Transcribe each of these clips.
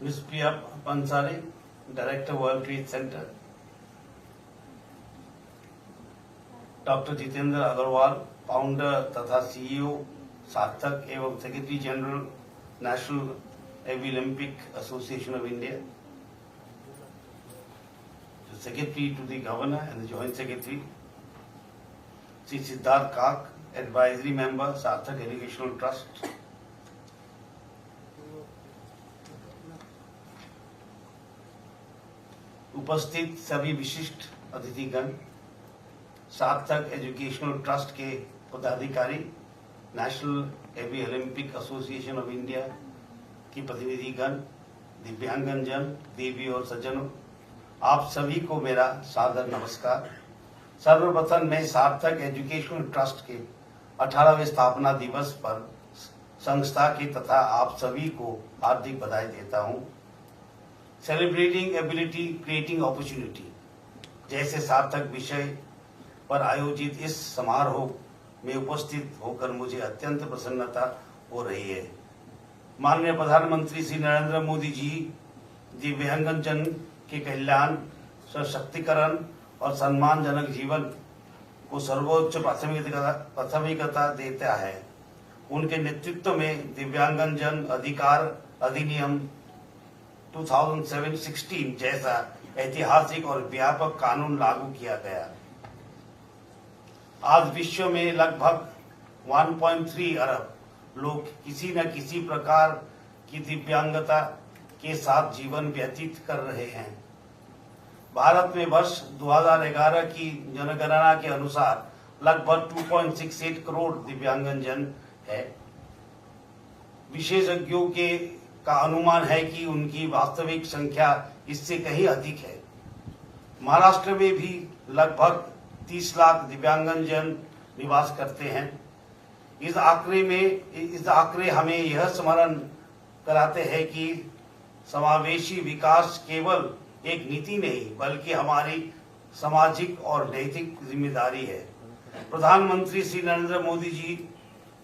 Ms. Priya Pansari, Director, World Trade Center. Doctor Jitendra Agarwal, founder तथा CEO Sarthak एवं secretary general National Olympic Association of India. Secretary to the Governor and the Joint Secretary, Sri Siddharth Kak, Advisory Member, Sarthak Educational Trust. उपस्थित सभी विशिष्ट अतिथिगण, सार्थक educational trust के पदाधिकारी, national Olympic Association of India की प्रतिनिधिगण, दिव्यांगन जन, देवी और सज्जनों, आप सभी को मेरा सादर नमस्कार। सर्वप्रथम मैं सार्थक एजुकेशनल ट्रस्ट के 18वें स्थापना दिवस पर संस्था के तथा आप सभी को हार्दिक बधाई देता हूं। सेलिब्रेटिंग एबिलिटी क्रिएटिंग अपॉर्चुनिटी जैसे सार्थक विषय पर आयोजित इस समारोह में उपस्थित होकर मुझे अत्यंत प्रसन्नता हो रही है। माननीय प्रधानमंत्री श्री नरेंद्र मोदी जी दिव्यांगन जन के कल्याण, सशक्तिकरण और सम्मानजनक जीवन को सर्वोच्च प्राथमिकता देता है। उनके नेतृत्व में दिव्यांगन जन अधिकार अधिनियम 2016 जैसा ऐतिहासिक और व्यापक कानून लागू किया गया। आज विश्व में लगभग 1.3 अरब लोग किसी न किसी प्रकार की दिव्यांगता के साथ जीवन व्यतीत कर रहे हैं। भारत में वर्ष 2011 की जनगणना के अनुसार लगभग 2.68 करोड़ दिव्यांगन जन है। विशेषज्ञों का अनुमान है कि उनकी वास्तविक संख्या इससे कहीं अधिक है। महाराष्ट्र में भी लगभग 30 लाख दिव्यांगन जन निवास करते हैं। इस आंकड़े हमें यह स्मरण कराते हैं कि समावेशी विकास केवल एक नीति नहीं बल्कि हमारी सामाजिक और नैतिक जिम्मेदारी है। प्रधानमंत्री श्री नरेंद्र मोदी जी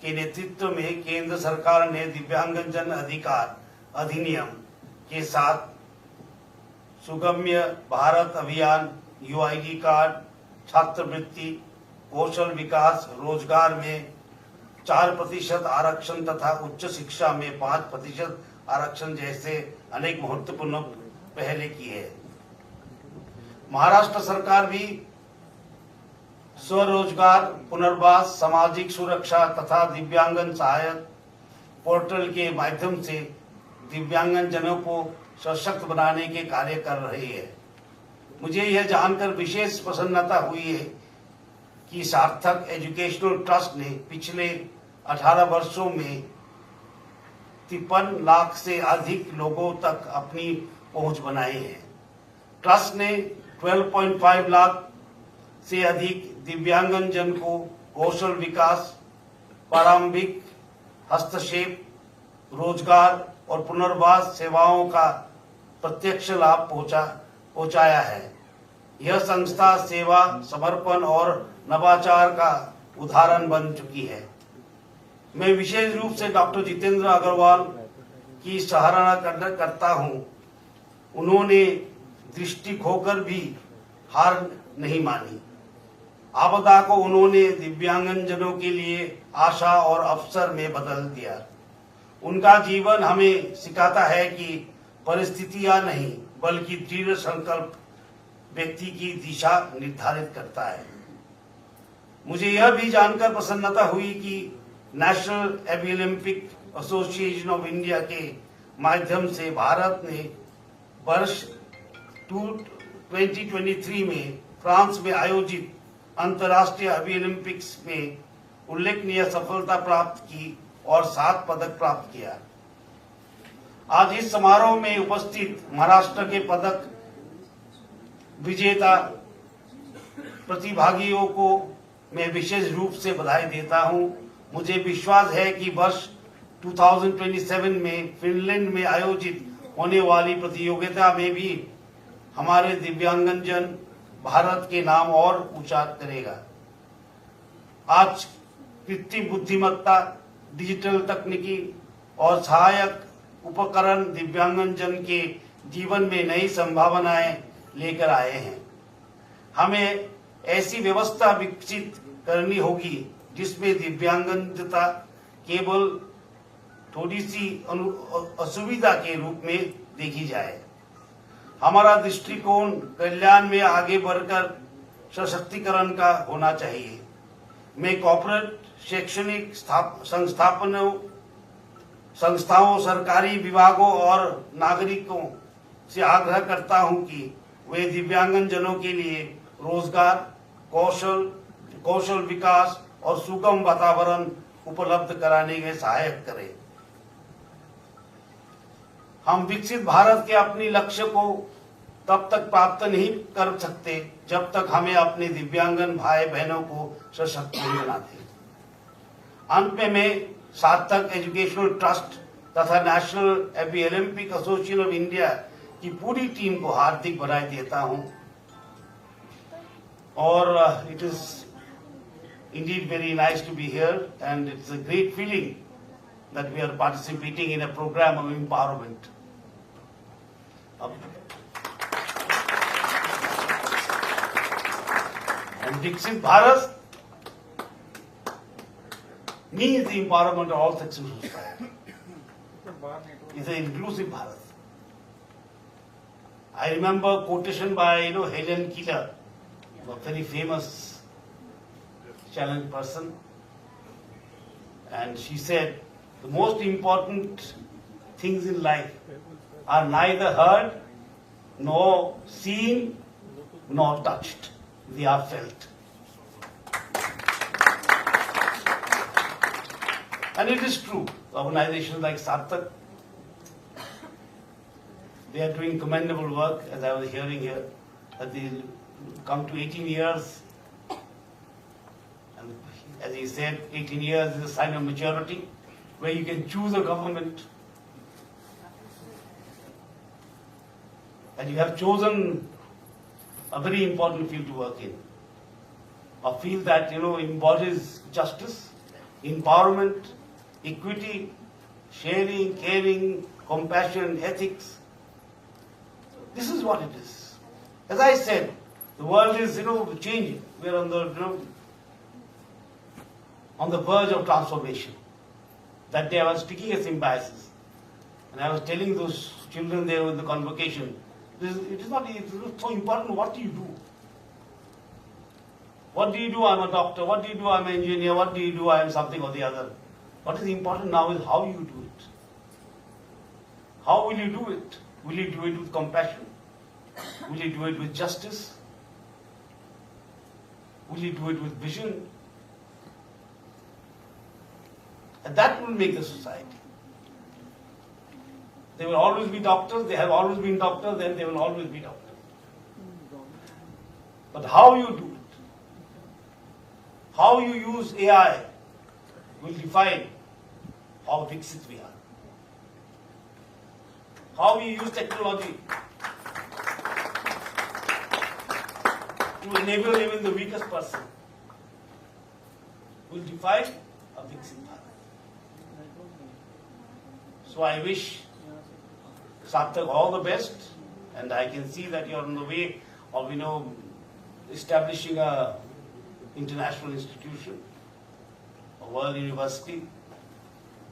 के नेतृत्व में केंद्र सरकार ने दिव्यांगन जन अधिकार अधिनियम के साथ सुगम्य भारत अभियान, यूआईडी कार्ड, छात्रवृत्ति, कौशल विकास, रोजगार में 4% आरक्षण तथा उच्च शिक्षा में 5% आरक्षण जैसे अनेक महत्वपूर्ण पहले की है। महाराष्ट्र सरकार भी स्वरोजगार, पुनर्वास, सामाजिक सुरक्षा तथा दिव्यांगन सहायक पोर्टल के माध्यम से दिव्यांगन जनों को सशक्त बनाने के कार्य कर रही है। मुझे यह जानकर विशेष प्रसन्नता हुई है कि सार्थक एजुकेशनल ट्रस्ट ने पिछले 18 वर्षों में 53 लाख से अधिक लोगों तक अपनी पहुंच बनाई है। ट्रस्ट ने 12.5 लाख से अधिक दिव्यांगन जन को कौशल विकास, प्रारंभिक हस्तक्षेप, रोजगार और पुनर्वास सेवाओं का प्रत्यक्ष लाभ पहुंचाया है। यह संस्था सेवा, समर्पण और नवाचार का उदाहरण बन चुकी है। मैं विशेष रूप से डॉक्टर जितेंद्र अग्रवाल की सराहना करता हूं। उन्होंने दृष्टि खोकर भी हार नहीं मानी। आपदा को उन्होंने दिव्यांगन जनों के लिए आशा और अवसर में बदल दिया। उनका जीवन हमें सिखाता है कि परिस्थितियां नहीं बल्कि दृढ़ संकल्प व्यक्ति की दिशा निर्धारित करता है। मुझे यह भी जानकर प्रसन्नता हुई कि national Olympic Association of India के माध्यम से भारत ने वर्ष 2023 में फ्रांस में आयोजित अंतर्राष्ट्रीय ओलंपिक्स में उल्लेखनीय सफलता प्राप्त की और 7 पदक प्राप्त किया। आज इस समारोह में उपस्थित महाराष्ट्र के पदक विजेता प्रतिभागियों को मैं विशेष रूप से बधाई देता हूं। मुझे विश्वास है कि वर्ष 2027 में फिनलैंड में आयोजित होने वाली प्रतियोगिता में भी हमारे दिव्यांगन जन भारत के नाम और ऊंचा करेगा। आज कृत्रिम बुद्धिमत्ता, डिजिटल तकनीकी और सहायक उपकरण दिव्यांगन जन के जीवन में नई संभावनाएं लेकर आए हैं। हमें ऐसी व्यवस्था विकसित करनी होगी जिसमें दिव्यांगता केवल थोड़ी सी असुविधा के रूप में देखी जाए। हमारा दृष्टिकोण कल्याण में आगे बढ़कर सशक्तिकरण का होना चाहिए। मैं कॉर्पोरेट शैक्षणिक संस्थाओं, सरकारी विभागों और नागरिकों से आग्रह करता हूं कि वे दिव्यांगन जनों के लिए रोजगार, कौशल विकास और सुगम वातावरण उपलब्ध कराने में सहायता करें। हम विकसित भारत के अपने लक्ष्य को तब तक प्राप्त नहीं कर सकते जब तक हमें अपने दिव्यांगन भाई बहनों को सशक्त नहीं बनाते। अंत में मैं सार्थक एजुकेशनल ट्रस्ट तथा national Olympic Association of India की पूरी टीम को हार्दिक बधाई देता हूं और it is indeed very nice to be here, and it's a great feeling that we are participating in a program of empowerment. And Viksit Bharat means the empowerment of all sections of society. It's an inclusive Bharat. I remember quotation by Helen Keller, a very famous challenge person, and she said the most important things in life are neither heard nor seen nor touched, they are felt. And it is true, organizations like Sarthak, they are doing commendable work, as I was hearing here, that they come to 18 years. As he said, 18 years is a sign of maturity, where you can choose a government. And you have chosen a very important field to work in. A field that, embodies justice, empowerment, equity, sharing, caring, compassion, ethics. This is what it is. As I said, the world is, changing. We are on the verge of transformation. That day I was speaking at Symbiosis, and I was telling those children there in the convocation, it is not so important what do you do. What do you do? I'm a doctor. What do you do? I'm an engineer. What do you do? I'm something or the other. What is important now is how you do it. How will you do it? Will you do it with compassion? Will you do it with justice? Will you do it with vision? And that will make the society. There will always be doctors, they have always been doctors, and they will always be doctors. But how you do it, how you use AI will define how Viksit we are. How we use technology to enable even the weakest person will define a Viksit Bharat. So I wish Sarthak all the best, and I can see that you are on the way of, establishing a international institution, a world university,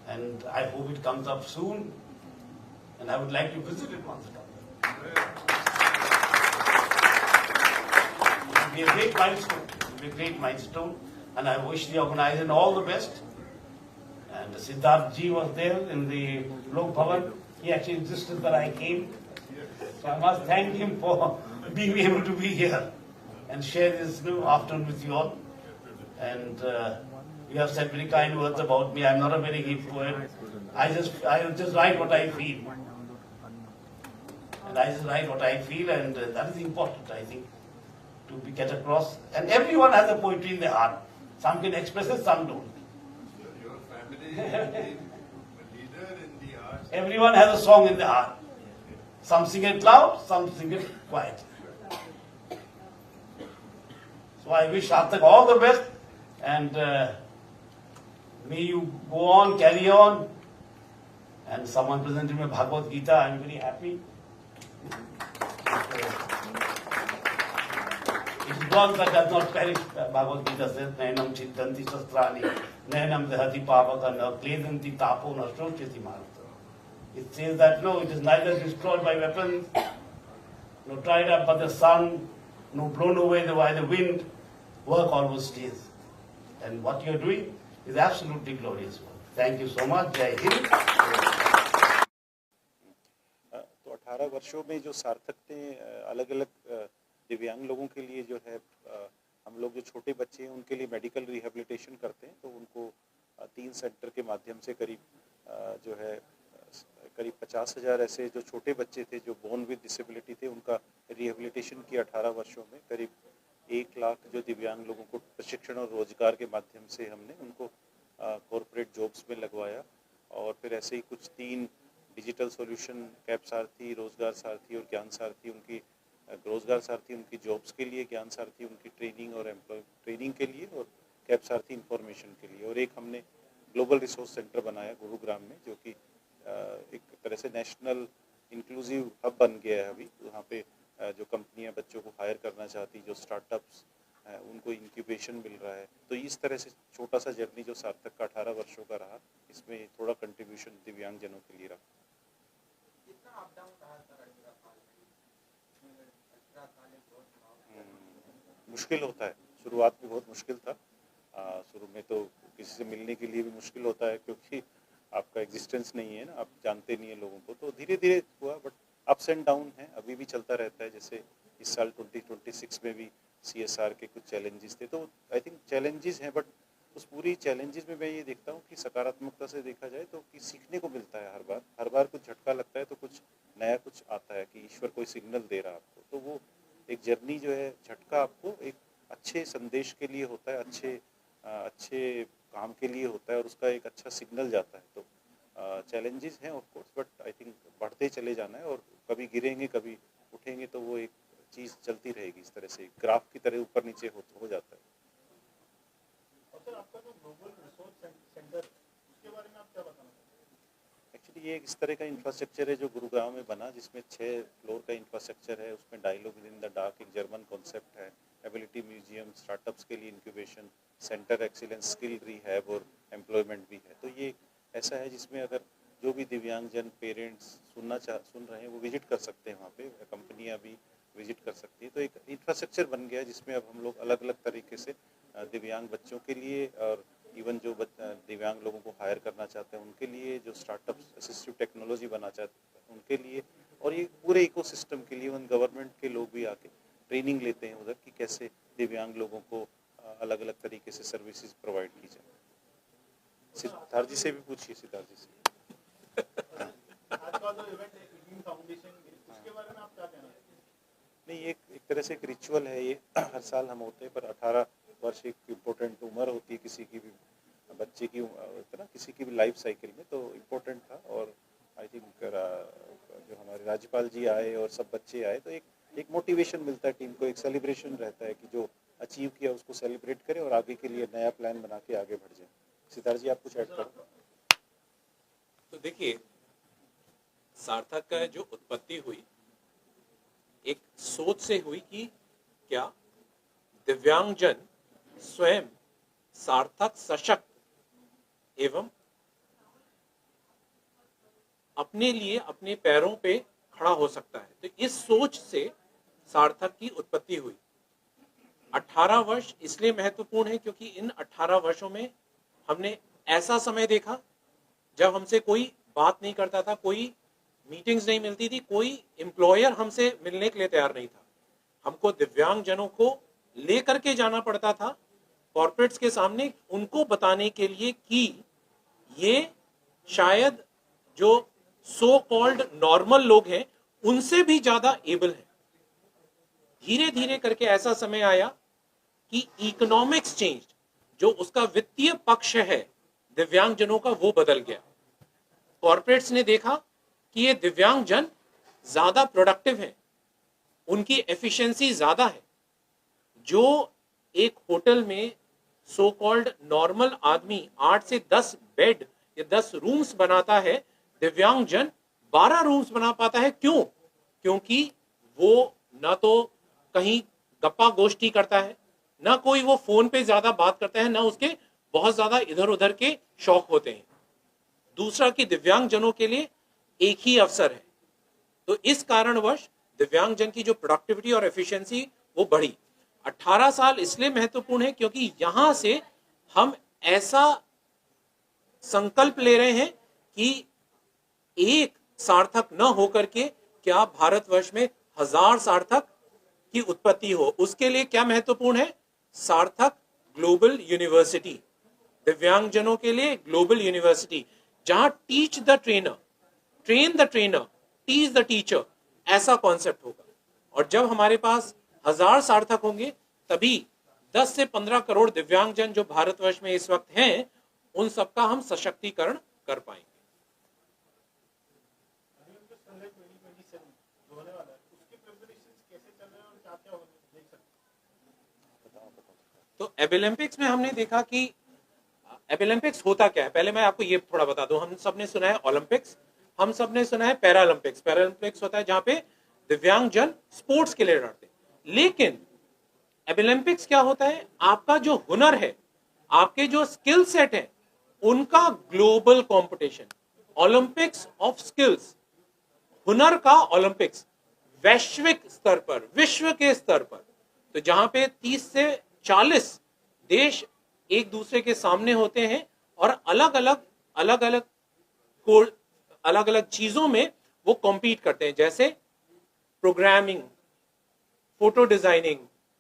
and I hope it comes up soon, and I would like to visit it once it comes up. It will be a great milestone. It will be a great milestone, and I wish the organization all the best. And Siddharth Ji was there in the Lok Bhavan. He actually insisted that I came. So I must thank him for being able to be here and share this afternoon with you all. And you have said very kind words about me. I'm not a very good poet. I just write what I feel. And I just write what I feel, and that is important, I think, to get across. And everyone has a poetry in their heart. Some can express it, some don't. Your family is a leader in the arts. Everyone has a song in their heart. Some sing it loud, some sing it quiet. So I wish Sarthak all the best, and may you go on, carry on, and and someone presented me Bhagavad Gita. I'm very happy. It is one that does not perish. Bhagavad Gita says, "Nainam chittanti shastrani, nainam dehati papaka, na kledanti tapo, na shrochati marta." It says that no, it is neither destroyed by weapons, nor dried up by the sun, nor blown away by the wind. Work always stays. And what you are doing is absolutely glorious work. Thank you so much. Jai Hind. तो 18 वर्षों में जो सार्थक ने अलग अलग दिव्यांग लोगों के लिए जो है हम लोग जो छोटे बच्चे हैं उनके लिए मेडिकल रिहेबिलिटेशन करते हैं, तो उनको 3 सेंटर के माध्यम से करीब जो है करीब 50,000 ऐसे जो छोटे बच्चे थे जो बोर्न विद डिसेबिलिटी थे उनका रिहेबिलिटेशन किया 18 वर्षों में। करीब 1 लाख जो दिव्यांग लोगों को प्रशिक्षण और रोजगार के माध्यम से हमने उनको कॉरपोरेट जॉब्स में लगवाया। और फिर ऐसे ही कुछ 3 डिजिटल सॉल्यूशन, कैब सारथी, रोजगार सारथी और ज्ञान सारथी, उनकी रोजगार सारथी उनकी जॉब्स के लिए, ज्ञान सारथी उनकी ट्रेनिंग और ट्रेनिंग के लिए, और कैब सारथी इंफॉर्मेशन के लिए। और एक हमने ग्लोबल रिसोर्स सेंटर बनाया गुरुग्राम में, जो कि एक तरह से नेशनल इंक्लूसिव हब बन गया है अभी। वहाँ पे जो कंपनियां बच्चों को हायर करना चाहती, जो स्टार्टअप्स उनको इंक्यूबेशन मिल रहा है। तो इस तरह से छोटा सा जर्नी जो सार्थक का 18 वर्षों का रहा, इसमें थोड़ा कंट्रीब्यूशन दिव्यांग जनों के लिए रहा। मुश्किल होता है, शुरुआत में बहुत मुश्किल था। शुरू में तो किसी से मिलने के लिए भी मुश्किल होता है, क्योंकि आपका एग्जिस्टेंस नहीं है ना, आप जानते नहीं है लोगों को। तो धीरे धीरे हुआ, बट अप्स एंड डाउन है, अभी भी चलता रहता है। जैसे इस साल 2026 में भी CSR के कुछ चैलेंजेस थे, तो आई थिंक चैलेंजेस हैं, बट उस पूरी चैलेंजेस में मैं ये देखता हूँ कि सकारात्मकता से देखा जाए तो कि सीखने को मिलता है। हर बार कुछ झटका लगता है तो कुछ नया कुछ आता है कि ईश्वर कोई सिग्नल दे रहा है आपको। तो वो एक जर्नी जो है, झटका आपको एक अच्छे संदेश के लिए होता है, अच्छे काम के लिए होता है, और उसका एक अच्छा सिग्नल जाता है। तो चैलेंजेस हैं of course, but I think बढ़ते चले जाना है, और कभी गिरेंगे कभी उठेंगे, तो वो एक चीज़ चलती रहेगी। इस तरह से ग्राफ की तरह ऊपर नीचे हो जाता है। आपका जो ग्लोबल रिसोर्स सेंटर, उसके बारे में आप क्या बताना चाहते हैं? एक्चुअली ये इस तरह का इंफ्रास्ट्रक्चर है जो गुरुग्राम में बना, जिसमें 6 फ्लोर का इंफ्रास्ट्रक्चर है। उसमें डायलॉग इन द डार्क एक जर्मन कॉन्सेप्ट है, एबिलिटी म्यूजियम, स्टार्टअप्स के लिए incubation centre, excellence, skill rehab और एम्प्लॉयमेंट भी है। तो ये ऐसा है जिसमें अगर जो भी दिव्यांगजन पेरेंट्स सुन रहे हैं वो विजिट कर सकते हैं, वहाँ पे कंपनियाँ भी विजिट कर सकती है। तो एक इंफ्रास्ट्रक्चर बन गया है जिसमें अब हम लोग अलग अलग तरीके से दिव्यांग बच्चों के लिए, और इवन जो दिव्यांग लोगों को हायर करना चाहते हैं उनके लिए, जो स्टार्टअप्स असिस्टिव टेक्नोलॉजी बना चाहते हैं उनके लिए, और ये पूरे इकोसिस्टम के लिए उन गवर्नमेंट के लोग भी आके ट्रेनिंग लेते हैं उधर कि कैसे दिव्यांग लोगों को अलग अलग तरीके से सर्विसेज प्रोवाइड की जाए। सिद्धार्थ जी से भी पूछिए, सिद्धार्थ जी से। आज का जो इवेंट है इग्निन फाउंडेशन, उसके बारे में आप क्या कहना चाहते हैं? नहीं, एक तरह से एक रिचुअल है ये, हर साल हम होते हैं, पर 18 वर्ष एक इम्पोर्टेंट उम्र होती है किसी की भी बच्चे की, ना किसी की भी लाइफ साइकिल में, तो इम्पोर्टेंट था। और आई थिंक जो हमारे राज्यपाल जी आए और सब बच्चे आए, तो एक मोटिवेशन मिलता है टीम को, एक सेलिब्रेशन रहता है कि जो अचीव किया उसको सेलिब्रेट करें और आगे के लिए नया प्लान बना के आगे बढ़ जाए। सिद्धार्थ जी, आप कुछ ऐड करो। तो देखिए, सार्थक का जो उत्पत्ति हुई एक सोच से हुई कि क्या दिव्यांगजन स्वयं सार्थक, सशक्त एवं अपने लिए अपने पैरों पे खड़ा हो सकता है। तो इस सोच से सार्थक की उत्पत्ति हुई। 18 वर्ष इसलिए महत्वपूर्ण है क्योंकि इन 18 वर्षों में हमने ऐसा समय देखा जब हमसे कोई बात नहीं करता था, कोई मीटिंग्स नहीं मिलती थी, कोई एम्प्लॉयर हमसे मिलने के लिए तैयार नहीं था। हमको दिव्यांग जनों को लेकर के जाना पड़ता था कॉर्पोरेट्स के सामने, उनको बताने के लिए कि ये शायद जो सो कॉल्ड नॉर्मल लोग हैं उनसे भी ज्यादा एबल है। धीरे धीरे करके ऐसा समय आया कि इकोनॉमिक्स चेंज, जो उसका वित्तीय पक्ष है दिव्यांग जनों का, वो बदल गया। कॉर्पोरेट्स ने देखा कि ये दिव्यांग जन ज्यादा प्रोडक्टिव हैं, उनकी एफिशिएंसी ज्यादा है। जो एक होटल में सो कॉल्ड नॉर्मल आदमी 8 से 10 बेड या 10 रूम्स बनाता है, दिव्यांगजन 12 रूम्स बना पाता है। क्यों? क्योंकि वो ना तो कहीं गप्पा गोष्ठी करता है, ना कोई वो फोन पे ज्यादा बात करता है, ना उसके बहुत ज्यादा इधर उधर के शौक होते हैं। दूसरा कि दिव्यांगजनों के लिए एक ही अवसर है, तो इस कारणवश दिव्यांगजन की जो प्रोडक्टिविटी और एफिशिएंसी वो बढ़ी। 18 साल इसलिए महत्वपूर्ण है क्योंकि यहां से हम ऐसा संकल्प ले रहे हैं कि एक सार्थक न होकर के क्या भारतवर्ष में 1000 सार्थक की उत्पत्ति हो। उसके लिए क्या महत्वपूर्ण है? सार्थक ग्लोबल यूनिवर्सिटी, दिव्यांगजनों के लिए ग्लोबल यूनिवर्सिटी, जहां teach the trainer, train the trainer, teach the teacher, ऐसा कॉन्सेप्ट होगा। और जब हमारे पास 1000 सार्थक होंगे तभी 10 से 15 करोड़ दिव्यांगजन जो भारतवर्ष में इस वक्त हैं, उन सबका हम सशक्तिकरण कर पाएंगे। ओलंपिक संडे 2027 जो होने वाला है, उसके प्रिपरेशंस कैसे चल रहे हैं और क्या क्या देख सकते हैं? तो एबिलम्पिक्स में हमने देखा कि एबिलम्पिक्स होता क्या है। पहले मैं आपको ये थोड़ा बता दूं, हम सब ने सुना है ओलंपिक्स, हम सब ने सुना है पैरालंपिक्स। पैरालंपिक्स होता है जहां पे दिव्यांगजन स्पोर्ट्स के लिए लड़ते हैं, लेकिन एबिलम्पिक्स क्या होता है? आपका जो हुनर है, आपके जो स्किल सेट है, उनका global competition. Olympics of skills, हुनर का ओलंपिक्स, वैश्विक स्तर पर, विश्व के स्तर पर। तो जहां पे 30 से 40 देश एक दूसरे के सामने होते हैं और अलग अलग चीजों में वो कॉम्पीट करते हैं, जैसे programming, photo designing,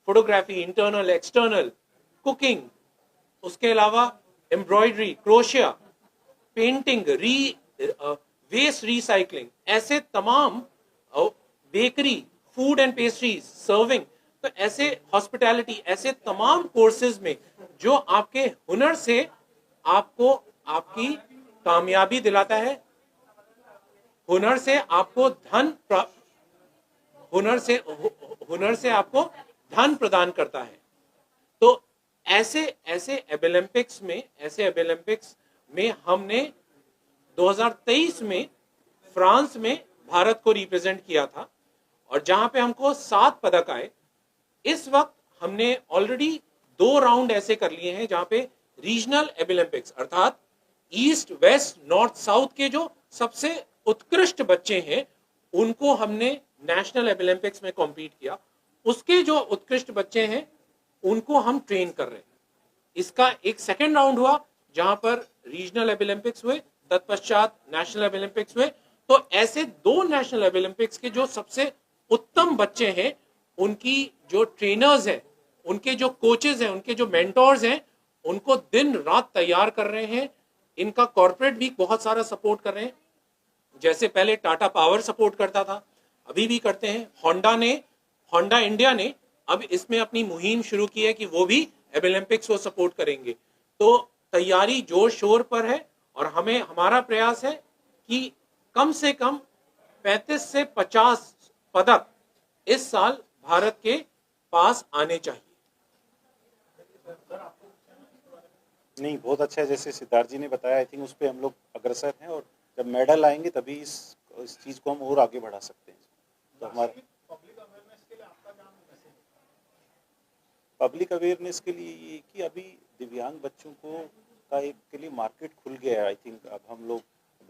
photography, internal external, cooking, उसके अलावा embroidery, crochet, painting, waste recycling, ऐसे तमाम, bakery, food and pastries, serving, तो ऐसे हॉस्पिटैलिटी, ऐसे तमाम कोर्सेज में जो आपके हुनर से आपको आपकी कामयाबी दिलाता है, हुनर से आपको हुनर से आपको धन प्रदान करता है। तो ऐसे एबिलम्पिक्स में हमने 2023 में फ्रांस में भारत को रिप्रेजेंट किया था और जहां पे हमको 7 पदक आए। इस वक्त हमने ऑलरेडी 2 राउंड ऐसे कर लिए हैं जहां पे रीजनल एबिलम्पिक्स, अर्थात ईस्ट, वेस्ट, नॉर्थ, साउथ के जो सबसे उत्कृष्ट बच्चे हैं उनको हमने नेशनल एबिलम्पिक्स में कॉम्पीट किया। उसके जो उत्कृष्ट बच्चे हैं उनको हम ट्रेन कर रहे हैं। इसका एक सेकेंड राउंड हुआ जहां पर रीजनल एबिलम्पिक्स हुए, तत्पश्चात नेशनल एबिलम्पिक्स हुए। तो ऐसे 2 नेशनल एबिलम्पिक्स के जो सबसे उत्तम बच्चे हैं, उनकी जो ट्रेनर्स हैं, उनके जो कोचेज हैं, उनके जो मेंटोर्स हैं, उनको दिन रात तैयार कर रहे हैं। इनका कॉर्पोरेट भी बहुत सारा सपोर्ट कर रहे हैं, जैसे पहले टाटा पावर सपोर्ट करता था, अभी भी करते हैं। होंडा इंडिया ने अब इसमें अपनी मुहिम शुरू की है कि वो भी एबिलम्पिक्स को सपोर्ट करेंगे। तो तैयारी जोर शोर पर है और हमारा प्रयास है कि कम से कम 35 से 50 पदक इस साल भारत के पास आने चाहिए। नहीं, बहुत अच्छा है, जैसे सिद्धार्थ जी ने बताया, आई थिंक उस पर हम लोग अग्रसर हैं और जब मेडल आएंगे तभी इस चीज़ को हम और आगे बढ़ा सकते हैं। तो हमारा पब्लिक अवेयरनेस के लिए आपका क्या मैसेज है? पब्लिक अवेयरनेस के लिए ये कि अभी दिव्यांग बच्चों को का एक के लिए मार्केट खुल गया है। आई थिंक अब हम लोग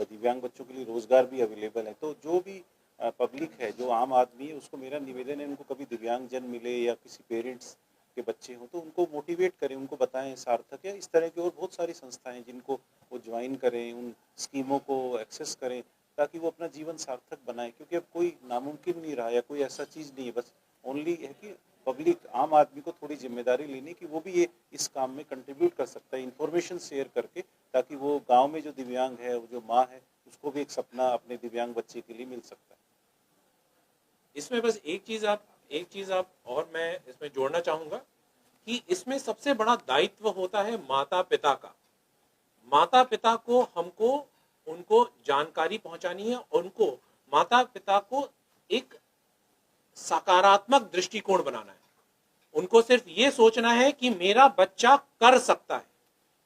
दिव्यांग बच्चों के लिए रोजगार भी अवेलेबल है। तो जो भी पब्लिक है, जो आम आदमी है, उसको मेरा निवेदन है, उनको कभी दिव्यांगजन मिले या किसी पेरेंट्स के बच्चे हों तो उनको मोटिवेट करें, उनको बताएं सार्थक या इस तरह की और बहुत सारी संस्थाएं जिनको वो ज्वाइन करें, उन स्कीमों को एक्सेस करें ताकि वो अपना जीवन सार्थक बनाए। क्योंकि अब कोई नामुमकिन नहीं रहा या कोई ऐसा चीज़ नहीं है, बस ओनली है कि पब्लिक, आम आदमी को थोड़ी जिम्मेदारी लेनी कि वो भी ये इस काम में कंट्रीब्यूट कर सकता है, इन्फॉर्मेशन शेयर करके, ताकि वो गांव में जो दिव्यांग है, वो जो माँ है, उसको भी एक सपना अपने दिव्यांग बच्चे के लिए मिल सकता है। इसमें बस एक चीज आप और मैं इसमें जोड़ना चाहूंगा कि इसमें सबसे बड़ा दायित्व होता है माता पिता का। माता पिता को हमको उनको जानकारी पहुंचानी है, उनको माता पिता को एक सकारात्मक दृष्टिकोण बनाना है। उनको सिर्फ ये सोचना है कि मेरा बच्चा कर सकता है,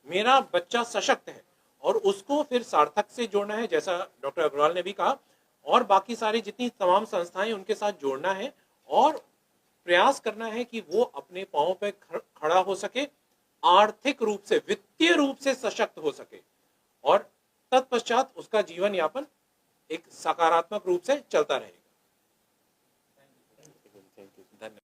मेरा बच्चा सशक्त है, और उसको फिर सार्थक से जोड़ना है, जैसा डॉक्टर अग्रवाल ने भी कहा, और बाकी सारी जितनी तमाम संस्थाएं उनके साथ जोड़ना है और प्रयास करना है कि वो अपने पांवों पे खड़ा हो सके, आर्थिक रूप से, वित्तीय रूप से सशक्त हो सके, और तत्पश्चात उसका जीवन यापन एक सकारात्मक रूप से चलता रहेगा। धन्यवाद।